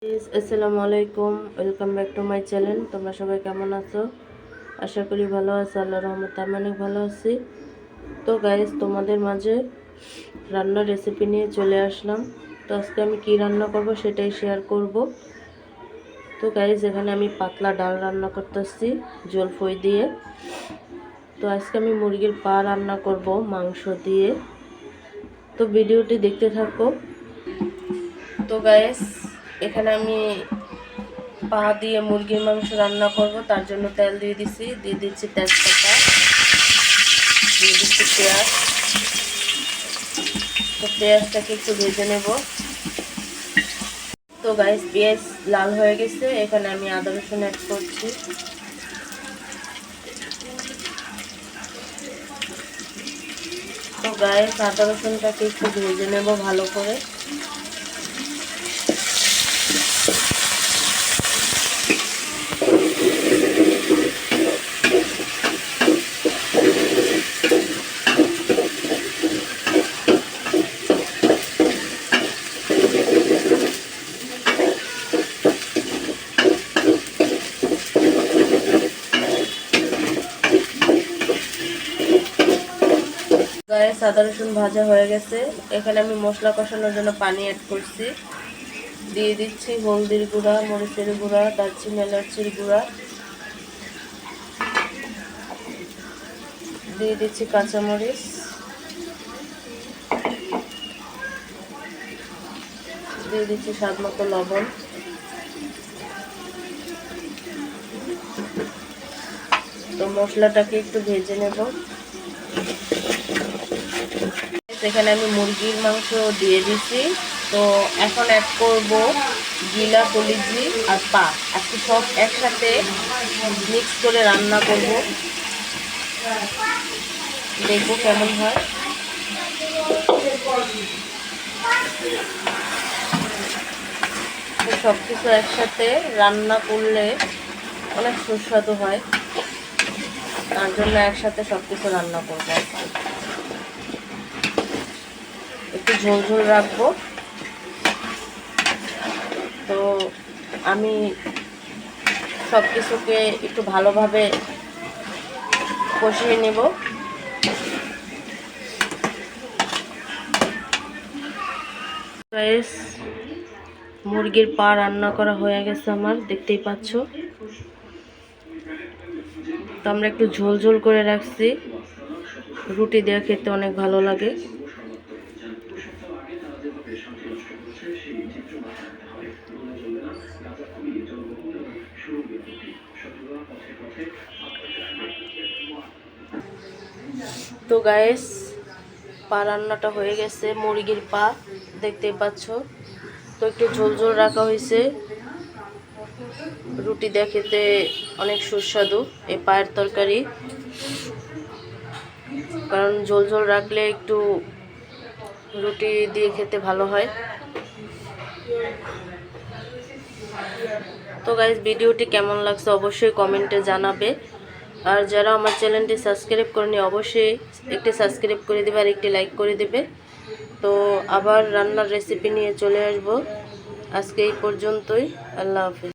আসসালামু আলাইকুম, welcome back to my channel. তোমরা সবাই কেমন আছো? আশা করি ভালো আছো। আল্লাহর রহমতে আমি অনেক ভালো আছি। তো গাইস, তোমাদের মাঝে রান্নার রেসিপি নিয়ে চলে আসলাম। তো আজকে আমি কি রান্না করব সেটাই শেয়ার করব। তো গাইস, এখানে আমি পাতলা ডাল রান্না করতেছি জলফই দিয়ে। তো আজকে আমি মুরগির পা রান্না করব মাংস দিয়ে। তো ভিডিওটি দেখতে থাকো। তো গাইস, এখানে আমি পা দিয়ে মুরগির মাংস রান্না করব, তার জন্য তেল দিয়ে দিচ্ছি তেজপাতা, দিয়ে দিচ্ছি পেঁয়াজ। তো পেঁয়াজটাকে একটু ভেজে নেব। তো গাইস, পেঁয়াজ লাল হয়ে গেছে, এখানে আমি আদা রসুন অ্যাড করছি। তো গাইস, আদা রসুনটাকে একটু ভেজে নেব ভালো করে। গাইস, আদা রসুন ভাজা হয়ে গেছে, এখানে আমি মশলা কষানোর জন্য পানি অ্যাড করছি। দিয়ে দিচ্ছি হলদির গুঁড়া, মরিচের গুঁড়া, দারচিনি এলাচির গুঁড়া, দিয়ে দিচ্ছি কাঁচামরিচ, দিয়ে দিচ্ছি স্বাদ মতো লবণ। তো মশলাটাকে একটু ভেজে নেব। এখানে আমি মুরগির মাংস দিয়ে দিচ্ছি। তো এখন অ্যাড করব গিলা, কলিজি আর পা। আজকে সব একসাথে মিক্স করে রান্না করব, দেখবো কেমন হয়। তো সব কিছু একসাথে রান্না করলে অনেক সুস্বাদু হয়, তার জন্য একসাথে সব কিছু রান্না করবো। একটু ঝোল ঝোল রাখবো। তো আমি সব কিছুকে একটু ভালোভাবে কষিয়ে নেব। গাইস, মুরগির পা রান্না করা হয়ে গেছে আমার, দেখতেই পাচ্ছ। তো আমরা একটু ঝোল ঝোল করে রাখছি, রুটি দিয়ে খেতে অনেক ভালো লাগে। তো গাইস, পা রান্নাটা হয়ে গেছে, মুরগির পা দেখতেই পাচ্ছ। তো একটু ঝোল ঝোল রাখা হয়েছে, রুটি দিয়ে খেতে অনেক সুস্বাদু এই পায়ের তরকারি, কারণ ঝোল ঝোল রাখলে একটু রুটি দিয়ে খেতে ভালো হয়। তো গাইস, ভিডিওটি কেমন লাগছে অবশ্যই কমেন্টে জানাবে। আর যারা আমার চ্যানেলটি সাবস্ক্রাইব করেনি অবশ্যই একটি সাবস্ক্রাইব করে দেবে আর একটি লাইক করে দেবে। তো আবার রান্নার রেসিপি নিয়ে চলে আসব। আজকে এই পর্যন্তই। আল্লাহ হাফেজ।